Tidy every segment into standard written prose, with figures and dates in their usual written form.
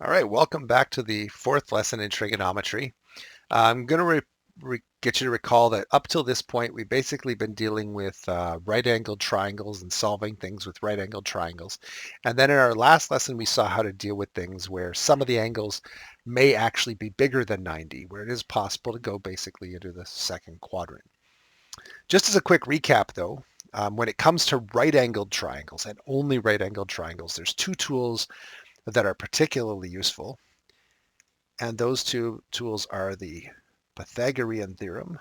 All right, welcome back to the fourth lesson in trigonometry. I'm going to get you to recall that up till this point, we've basically been dealing with right-angled triangles and solving things with right-angled triangles. And then in our last lesson, we saw how to deal with things where some of the angles may actually be bigger than 90, where it is possible to go basically into the second quadrant. Just as a quick recap, though, when it comes to right-angled triangles and only right-angled triangles, there's two tools that are particularly useful. And those two tools are the Pythagorean theorem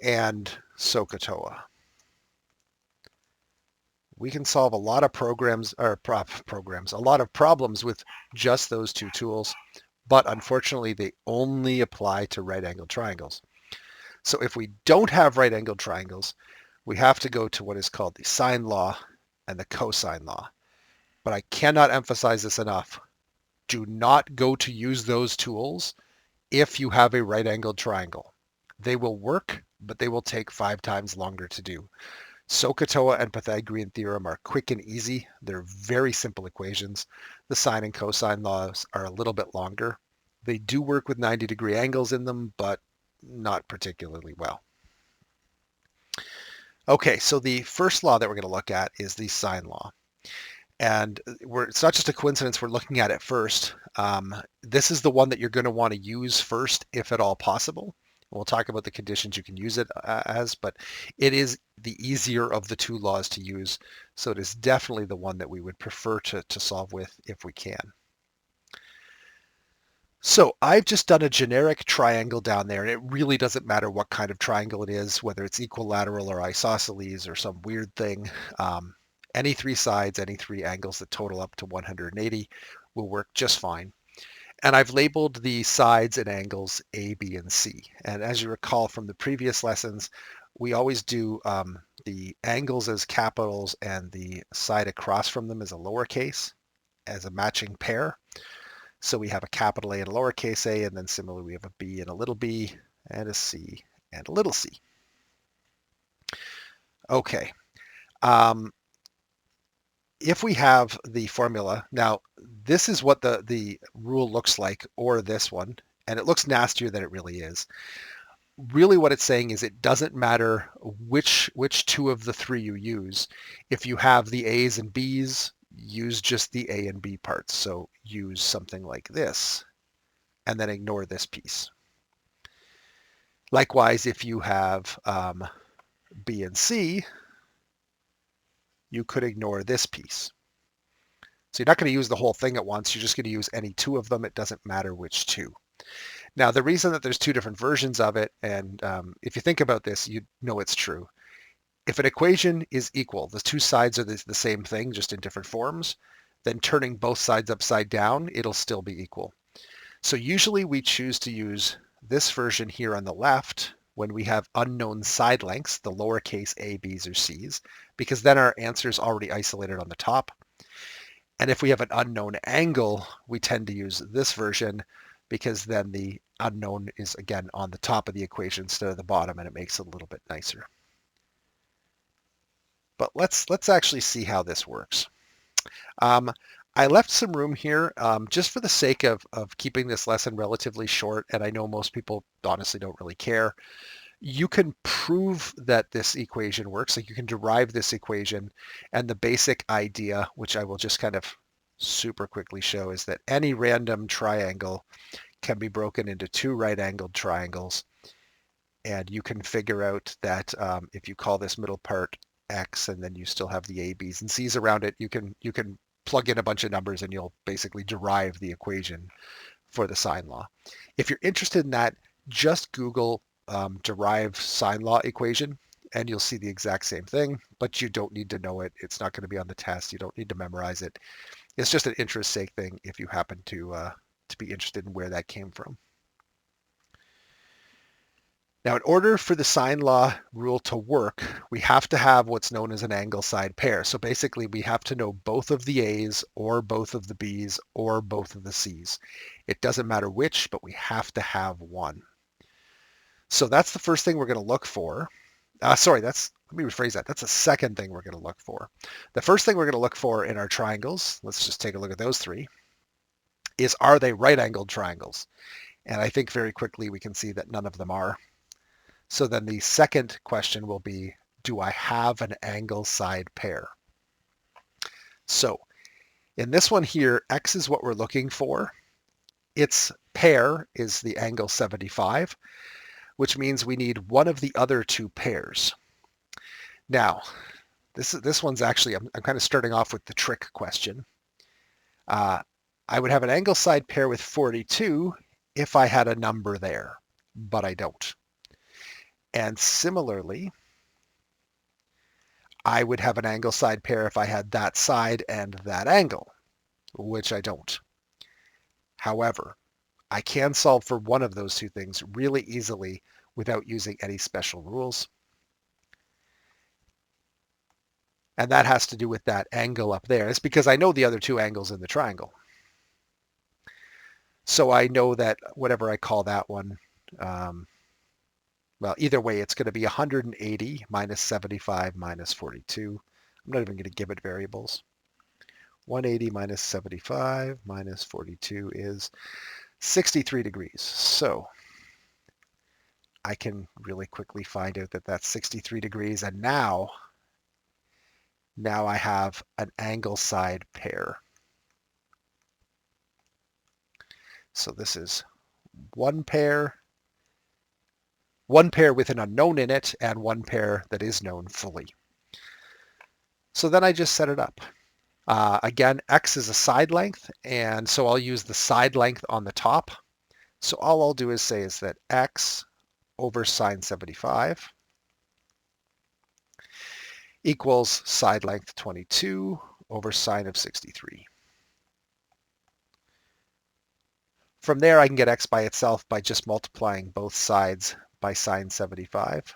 and SOHCAHTOA. We can solve a lot of a lot of problems with just those two tools, but unfortunately they only apply to right-angled triangles. So if we don't have right-angled triangles, we have to go to what is called the sine law and the cosine law. But I cannot emphasize this enough. Do not go to use those tools if you have a right-angled triangle. They will work, but they will take 5 times longer to do. SOHCAHTOA and Pythagorean theorem are quick and easy. They're very simple equations. The sine and cosine laws are a little bit longer. They do work with 90-degree angles in them, but not particularly well. Okay, so the first law that we're going to look at is the sine law. And it's not just a coincidence we're looking at it first. This is the one that you're going to want to use first, if at all possible. We'll talk about the conditions you can use it as, but it is the easier of the two laws to use. So it is definitely the one that we would prefer to solve with if we can. So I've just done a generic triangle down there, and it really doesn't matter what kind of triangle it is, whether it's equilateral or isosceles or some weird thing. Any three sides, any three angles that total up to 180 will work just fine. And I've labeled the sides and angles A, B, and C. And as you recall from the previous lessons, we always do the angles as capitals and the side across from them as a lowercase, as a matching pair. So we have a capital A and a lowercase a, and then similarly we have a B and a little b, and a C and a little c. Okay. If we have the formula, now this is what the rule looks like, or this one, and it looks nastier than it really is. Really what it's saying is it doesn't matter which two of the three you use. If you have the A's and B's, use just the A and B parts. So use something like this, and then ignore this piece. Likewise, if you have B and C, you could ignore this piece. So you're not going to use the whole thing at once. You're just going to use any two of them. It doesn't matter which two. Now, the reason that there's two different versions of it, and if you think about this, you know it's true. If an equation is equal, the two sides are the same thing, just in different forms, then turning both sides upside down, it'll still be equal. So usually we choose to use this version here on the left when we have unknown side lengths, the lowercase a, b's, or c's, because then our answer is already isolated on the top. And if we have an unknown angle, we tend to use this version because then the unknown is again on the top of the equation instead of the bottom, and it makes it a little bit nicer. But let's actually see how this works. I left some room here just for the sake of keeping this lesson relatively short, and I know most people honestly don't really care. You can prove that this equation works, like you can derive this equation, and the basic idea, which I will just kind of super quickly show, is that any random triangle can be broken into two right-angled triangles, and you can figure out that if you call this middle part x, and then you still have the a, b's, and c's around it, you can plug in a bunch of numbers and you'll basically derive the equation for the sine law. If you're interested in that, just Google derive sine law equation and you'll see the exact same thing, but you don't need to know it. It's not going to be on the test. You don't need to memorize it. It's just an interest sake thing if you happen to be interested in where that came from. Now, in order for the sine law rule to work, we have to have what's known as an angle side pair. So basically, we have to know both of the A's or both of the B's or both of the C's. It doesn't matter which, but we have to have one. So that's the first thing we're going to look for. Sorry, that's let me rephrase that. That's the second thing we're going to look for. The first thing we're going to look for in our triangles, let's just take a look at those three, is are they right-angled triangles? And I think very quickly we can see that none of them are. So then the second question will be, do I have an angle side pair? So in this one here, x is what we're looking for. Its pair is the angle 75, which means we need one of the other two pairs. Now, this one's actually, I'm kind of starting off with the trick question. I would have an angle side pair with 42 if I had a number there, but I don't. And similarly, I would have an angle side pair if I had that side and that angle, which I don't. However, I can solve for one of those two things really easily without using any special rules. And that has to do with that angle up there. It's because I know the other two angles in the triangle. So I know that whatever I call that one, well, either way, it's going to be 180 minus 75 minus 42. I'm not even going to give it variables. 180 minus 75 minus 42 is 63 degrees. So I can really quickly find out that that's 63 degrees. And now I have an angle side pair. So this is one pair with an unknown in it and one pair that is known fully. So then I just set it up. Again, x is a side length, and so I'll use the side length on the top. So all I'll do is say is that x over sine 75 equals side length 22 over sine of 63. From there, I can get x by itself by just multiplying both sides by sine 75.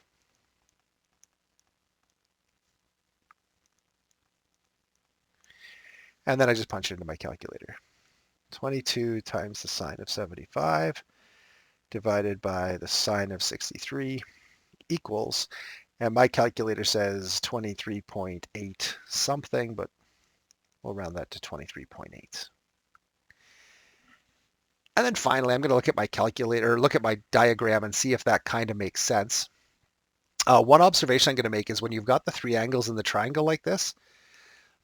And then I just punch it into my calculator. 22 times the sine of 75 divided by the sine of 63 equals, and my calculator says 23.8 something, but we'll round that to 23.8. And then finally, I'm going to look at my calculator, look at my diagram and see if that kind of makes sense. One observation I'm going to make is when you've got the three angles in the triangle like this,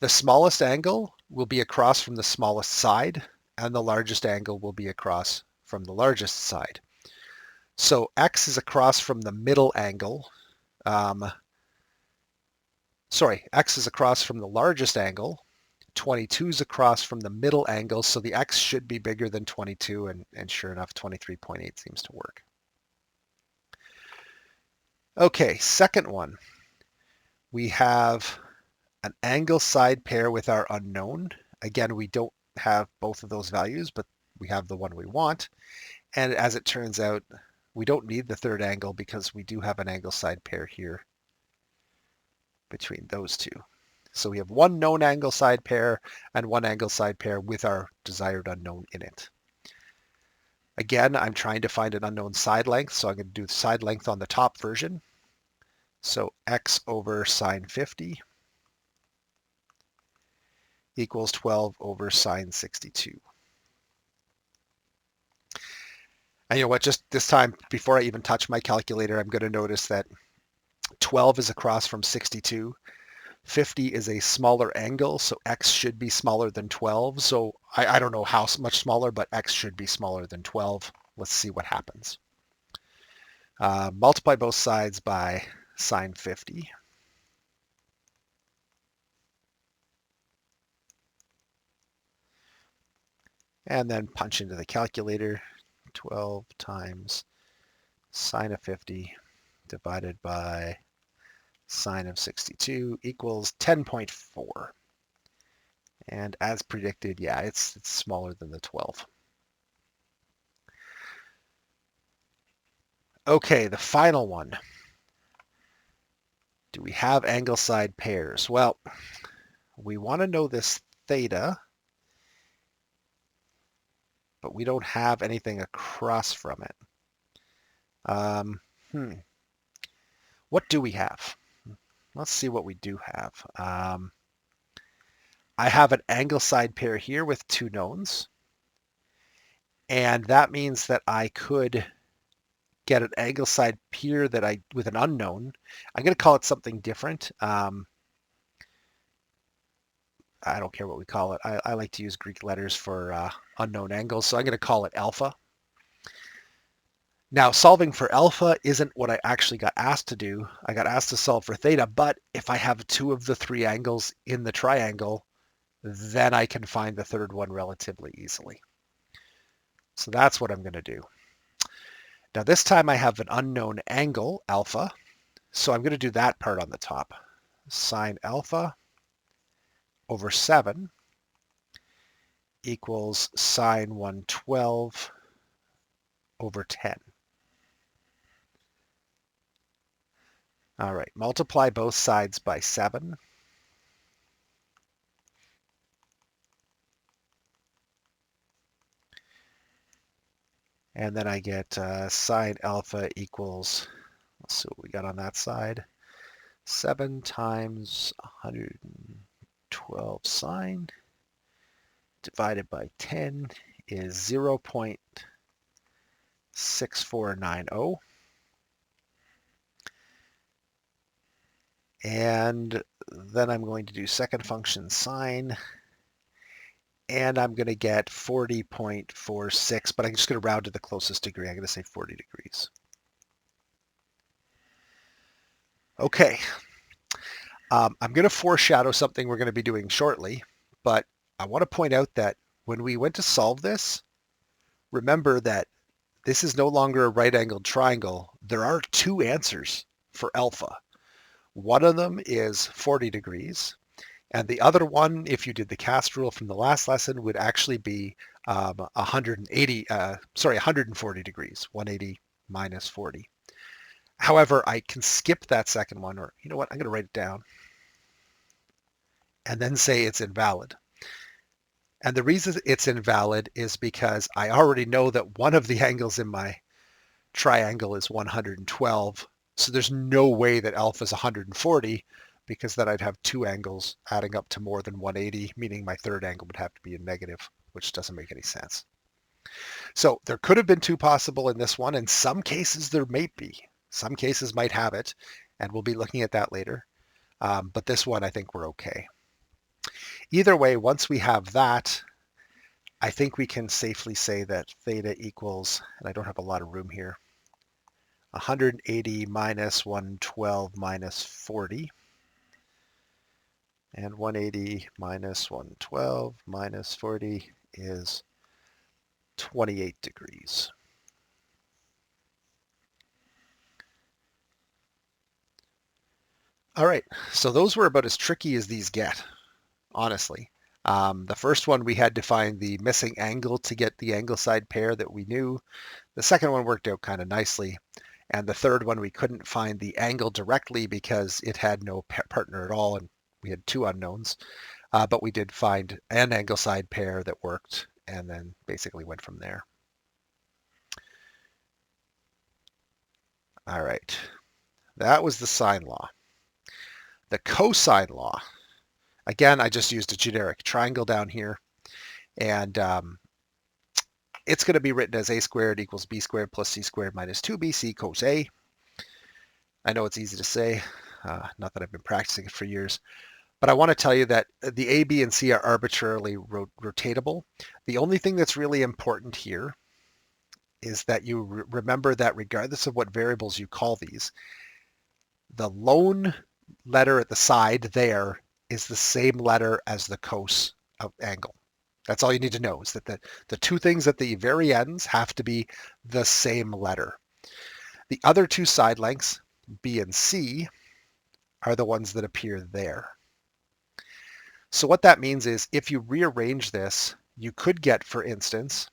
the smallest angle will be across from the smallest side, and the largest angle will be across from the largest side. So x is across from the middle angle. X is across from the largest angle. 22 is across from the middle angle, so the x should be bigger than 22, and sure enough, 23.8 seems to work. Okay, second one. We have an angle side pair with our unknown. Again, we don't have both of those values, but we have the one we want. And as it turns out, we don't need the third angle because we do have an angle side pair here between those two. So we have one known angle side pair and one angle side pair with our desired unknown in it. Again, I'm trying to find an unknown side length, so I'm going to do the side length on the top version. So x over sine 50 equals 12 over sine 62. And you know what, just this time, before I even touch my calculator, I'm going to notice that 12 is across from 62. 50 is a smaller angle, so x should be smaller than 12. So I don't know how much smaller, but x should be smaller than 12. Let's see what happens. Multiply both sides by sine 50. And then punch into the calculator. 12 times sine of 50 divided by sine of 62 equals 10.4. And as predicted, yeah, it's smaller than the 12. Okay, the final one. Do we have angle side pairs? Well, we want to know this theta, but we don't have anything across from it. What do we have? let's see what we do have. I have an angle side pair here with two knowns, and that means that I could get an angle side pair with an unknown. I'm going to call it something different. I don't care what we call it. I like to use Greek letters for unknown angles, so I'm going to call it alpha. Now, solving for alpha isn't what I actually got asked to do. I got asked to solve for theta, but if I have two of the three angles in the triangle, then I can find the third one relatively easily. So that's what I'm going to do. Now, this time I have an unknown angle, alpha, so I'm going to do that part on the top. Sine alpha over 7 equals sine 112 over 10. All right, multiply both sides by 7. And then I get sine alpha equals, let's see what we got on that side, 7 times 112 sine divided by 10 is 0.6490. And then I'm going to do second function sine, and I'm going to get 40.46, but I'm just going to round to the closest degree. I'm going to say 40 degrees. Okay. I'm going to foreshadow something we're going to be doing shortly, but I want to point out that when we went to solve this, remember that this is no longer a right-angled triangle. There are two answers for alpha. One of them is 40 degrees, and the other one, if you did the cast rule from the last lesson, would actually be 140 degrees, 180 minus 40. However, I can skip that second one, or you know what, I'm going to write it down and then say it's invalid. And the reason it's invalid is because I already know that one of the angles in my triangle is 112. So there's no way that alpha is 140, because then I'd have two angles adding up to more than 180, meaning my third angle would have to be a negative, which doesn't make any sense. So there could have been two possible in this one. In some cases, there may be. Some cases might have it, and we'll be looking at that later. But this one, I think we're okay. Either way, once we have that, I think we can safely say that theta equals, and I don't have a lot of room here, 180 minus 112 minus 40. And 180 minus 112 minus 40 is 28 degrees. All right, so those were about as tricky as these get, honestly. The first one, we had to find the missing angle to get the angle side pair that we knew. The second one worked out kind of nicely. And the third one, we couldn't find the angle directly because it had no partner at all, and we had two unknowns. But we did find an angle side pair that worked, and then basically went from there. All right, that was the sine law. The cosine law, again, I just used a generic triangle down here, and it's going to be written as a squared equals b squared plus c squared minus 2bc cos a. I know it's easy to say, not that I've been practicing it for years, but I want to tell you that the a, b, and c are arbitrarily rotatable. The only thing that's really important here is that you remember that regardless of what variables you call these, the lone letter at the side there is the same letter as the cos of angle. That's all you need to know, is that the two things at the very ends have to be the same letter. The other two side lengths, B and C, are the ones that appear there. So what that means is if you rearrange this, you could get, for instance,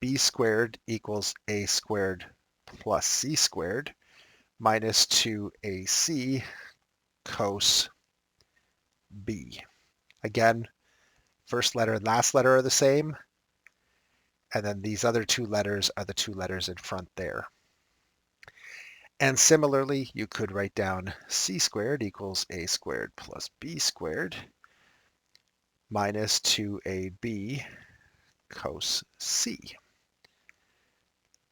b squared equals a squared plus c squared minus 2ac cos b. Again, first letter and last letter are the same, and then these other two letters are the two letters in front there. And similarly, you could write down c squared equals a squared plus b squared minus 2ab cos c.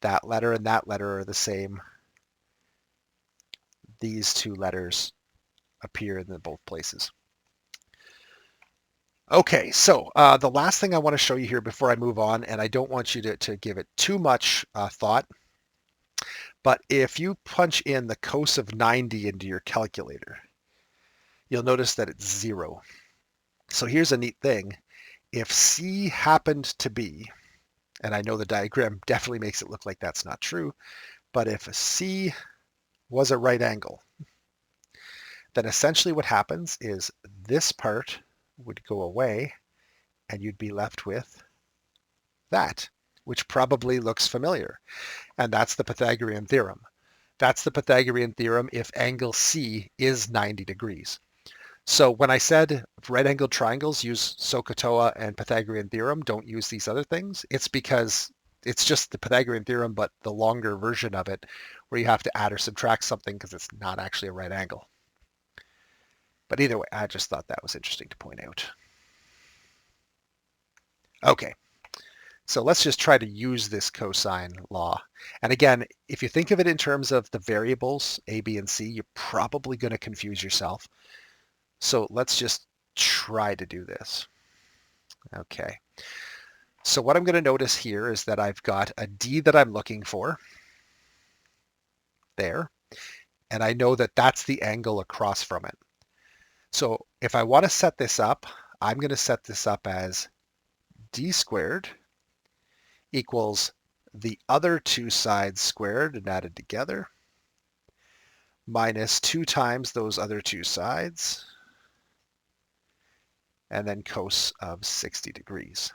That letter and that letter are the same. These two letters appear in both places. Okay, so the last thing I want to show you here before I move on, and I don't want you to give it too much thought, but if you punch in the cos of 90 into your calculator, you'll notice that it's 0. So here's a neat thing. If C happened to be, and I know the diagram definitely makes it look like that's not true, but if C was a right angle, then essentially what happens is this part would go away and you'd be left with that, which probably looks familiar. And that's the Pythagorean theorem. That's the Pythagorean theorem if angle C is 90 degrees. So when I said right-angled triangles use SOHCAHTOA and Pythagorean theorem, don't use these other things, it's because it's just the Pythagorean theorem, but the longer version of it, where you have to add or subtract something because it's not actually a right angle. But either way, I just thought that was interesting to point out. Okay, so let's just try to use this cosine law. And again, if you think of it in terms of the variables, A, B, and C, you're probably going to confuse yourself. So let's just try to do this. Okay. So what I'm going to notice here is that I've got a D that I'm looking for there, and I know that that's the angle across from it. So if I want to set this up, I'm going to set this up as D squared equals the other two sides squared and added together minus 2 times those other two sides and then cos of 60 degrees.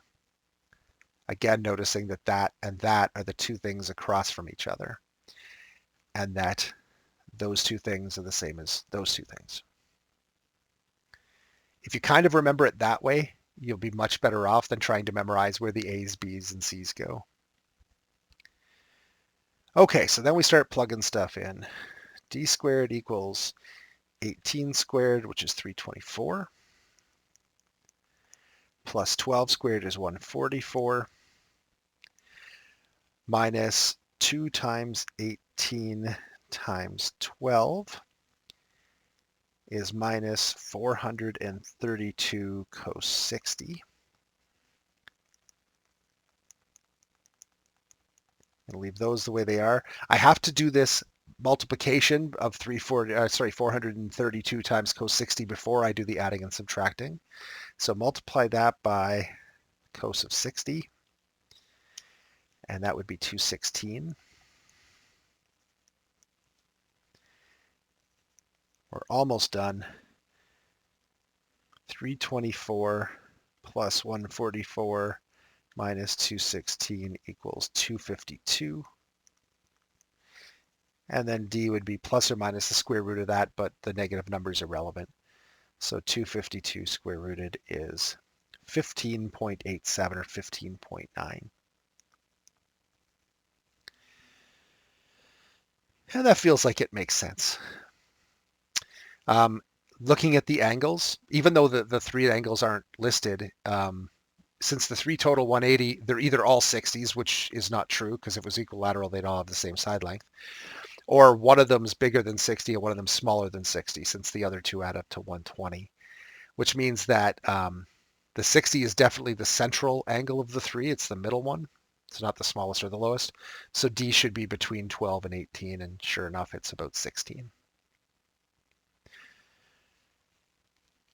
Again, noticing that that and that are the two things across from each other and that those two things are the same as those two things. If you kind of remember it that way, you'll be much better off than trying to memorize where the A's, B's, and C's go. Okay, so then we start plugging stuff in. D squared equals 18 squared, which is 324, plus 12 squared is 144, minus 2 times 18 times 12 is minus 432 cos 60. And leave those the way they are. I have to do this multiplication of 432 times cos 60 before I do the adding and subtracting. So multiply that by cos of 60, and that would be 216. We're almost done. 324 plus 144 minus 216 equals 252. And then D would be plus or minus the square root of that, but the negative numbers are relevant. So 252 square rooted is 15.87 or 15.9. And that feels like it makes sense. Looking at the angles, even though the three angles aren't listed, since the three total 180, they're either all 60s, which is not true because if it was equilateral, they'd all have the same side length, or one of them's bigger than 60 and one of them's smaller than 60, since the other two add up to 120, which means that the 60 is definitely the central angle of the three. It's the middle one. It's not the smallest or the lowest. So D should be between 12 and 18, and sure enough, it's about 16.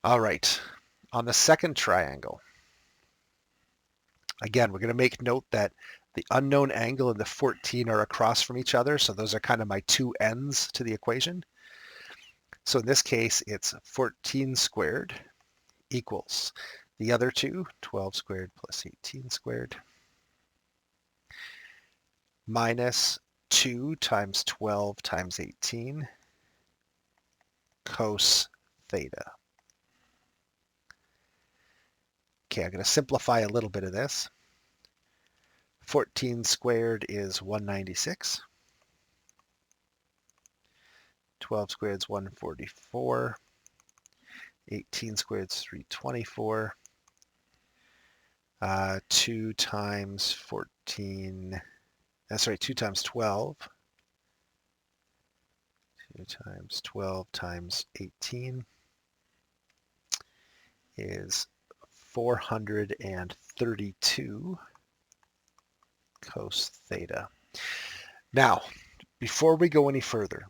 All right, on the second triangle, again, we're going to make note that the unknown angle and the 14 are across from each other, so those are kind of my two ends to the equation. So in this case, it's 14 squared equals the other two, 12 squared plus 18 squared, minus 2 times 12 times 18 cos theta. Okay, I'm going to simplify a little bit of this. 14 squared is 196. 12 squared is 144. 18 squared is 324. 2 times 14, 2 times 12. 2 times 12 times 18 is 432 cos theta. Now, before we go any further,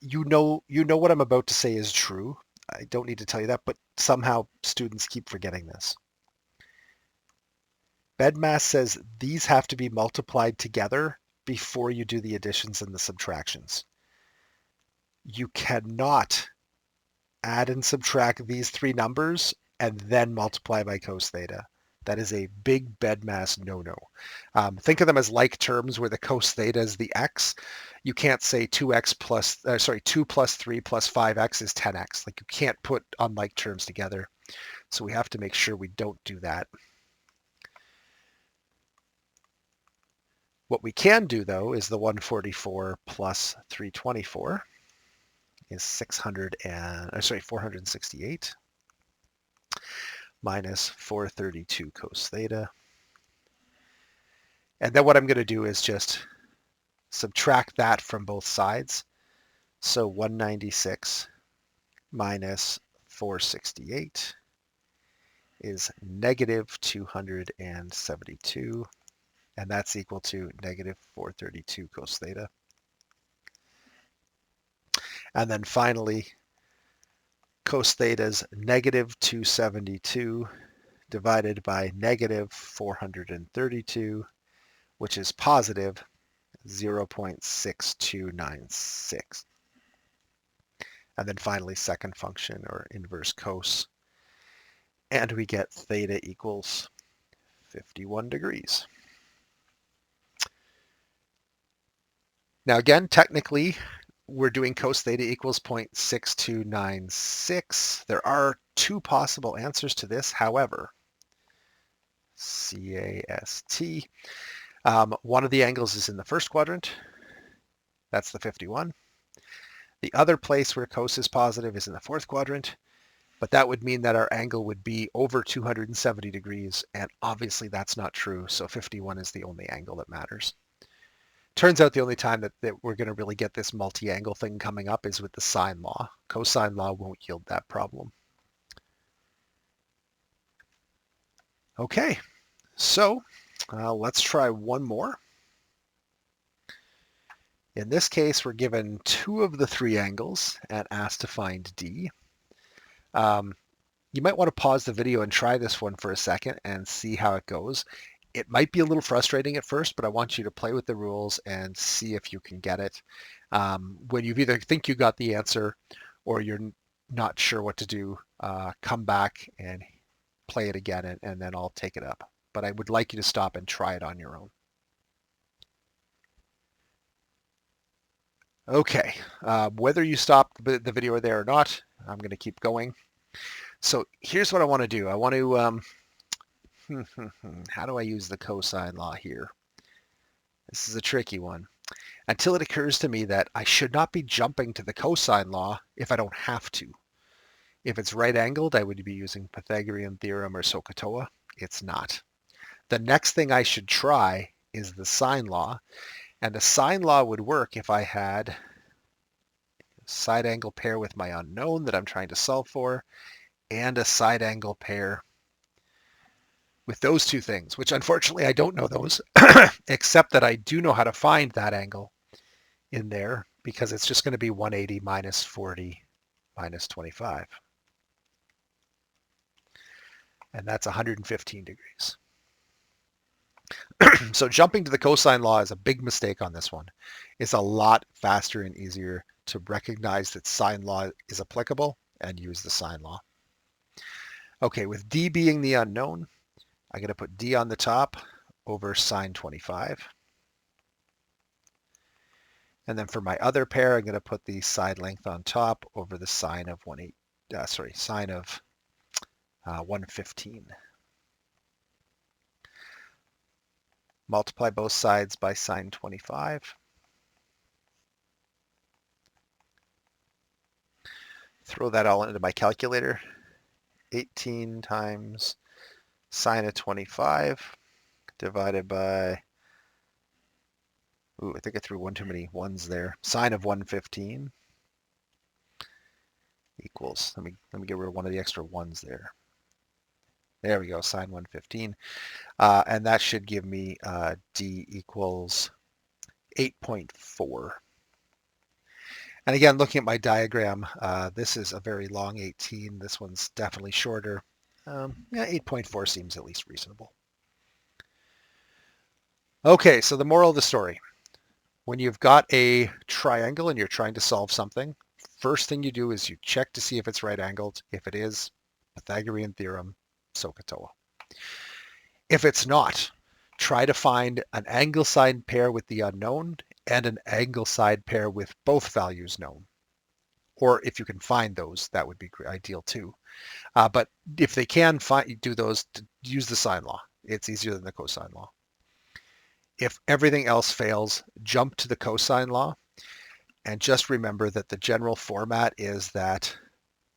you know what I'm about to say is true. I don't need to tell you that, but somehow students keep forgetting this. BEDMAS says these have to be multiplied together before you do the additions and the subtractions. You cannot add and subtract these three numbers and then multiply by cos theta. That is a big BEDMAS no-no. Think of them as like terms where the cos theta is the x. You can't say 2x plus, 2 plus 3 plus 5x is 10x. Like you can't put unlike terms together. So we have to make sure we don't do that. What we can do though is the 144 plus 324 is 468 minus 432 cos theta. And then what I'm going to do is just subtract that from both sides. So 196 minus 468 is negative 272. And that's equal to negative 432 cos theta. And then finally, cos theta is negative 272 divided by negative 432, which is positive 0.6296. And then finally, second function or inverse cos. And we get theta equals 51 degrees. Now again, technically, we're doing cos theta equals 0.6296. There are two possible answers to this, however. CAST. One of the angles is in the first quadrant. That's the 51. The other place where cos is positive is in the fourth quadrant, but that would mean that our angle would be over 270 degrees, and obviously that's not true, so 51 is the only angle that matters. Turns out the only time that we're going to really get this multi-angle thing coming up is with the sine law. Cosine law won't yield that problem. Okay, so let's try one more. In this case, we're given two of the three angles and asked to find D. You might want to pause the video and try this one for a second and see how it goes. It might be a little frustrating at first, but I want you to play with the rules and see if you can get it. When you either think you got the answer or you're not sure what to do, come back and play it again, and then I'll take it up. But I would like you to stop and try it on your own. Okay, whether you stop the video there or not, I'm going to keep going. So here's what I want to do. I want to how do I use the cosine law here? This is a tricky one. Until it occurs to me that I should not be jumping to the cosine law if I don't have to. If it's right angled, I would be using Pythagorean theorem or SOHCAHTOA. It's not. The next thing I should try is the sine law. And the sine law would work if I had a side angle pair with my unknown that I'm trying to solve for and a side angle pair with those two things, which unfortunately I don't know those, except that I do know how to find that angle in there because it's just going to be 180 minus 40 minus 25. And that's 115 degrees. So jumping to the cosine law is a big mistake on this one. It's a lot faster and easier to recognize that sine law is applicable and use the sine law. Okay, with D being the unknown, I'm going to put D on the top over sine 25. And then for my other pair, I'm going to put the side length on top over the sine of 115. Multiply both sides by sine 25. Throw that all into my calculator. 18 times sine of 25 divided by, ooh, I think I threw one too many ones there. Sine of 115 equals, let me get rid of one of the extra ones there. There we go, sine 115. And that should give me d equals 8.4. And again, looking at my diagram, this is a very long 18. This one's definitely shorter. Yeah, 8.4 seems at least reasonable. Okay, so the moral of the story. When you've got a triangle and you're trying to solve something, first thing you do is you check to see if it's right angled. If it is, Pythagorean theorem, SOHCAHTOA. If it's not, try to find an angle side pair with the unknown and an angle side pair with both values known. Or if you can find those, that would be ideal too. But if they can do those, use the sine law. It's easier than the cosine law. If everything else fails, jump to the cosine law. And just remember that the general format is that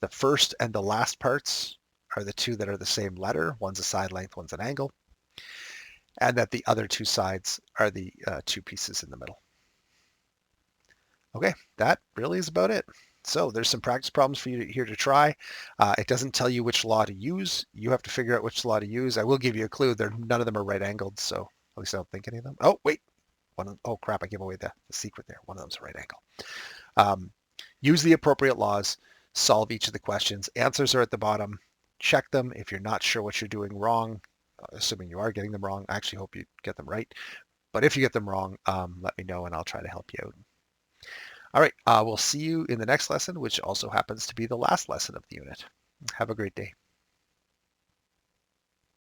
the first and the last parts are the two that are the same letter. One's a side length, one's an angle. And that the other two sides are the two pieces in the middle. Okay, that really is about it. So there's some practice problems for you here to try. It doesn't tell you which law to use. You have to figure out which law to use. I will give you a clue. None of them are right angled, so at least I don't think any of them. Oh, wait. Oh, crap. I gave away the secret there. One of them's a right angle. Use the appropriate laws. Solve each of the questions. Answers are at the bottom. Check them. If you're not sure what you're doing wrong, assuming you are getting them wrong, I actually hope you get them right. But if you get them wrong, let me know and I'll try to help you out. All right, we'll see you in the next lesson, which also happens to be the last lesson of the unit. Have a great day.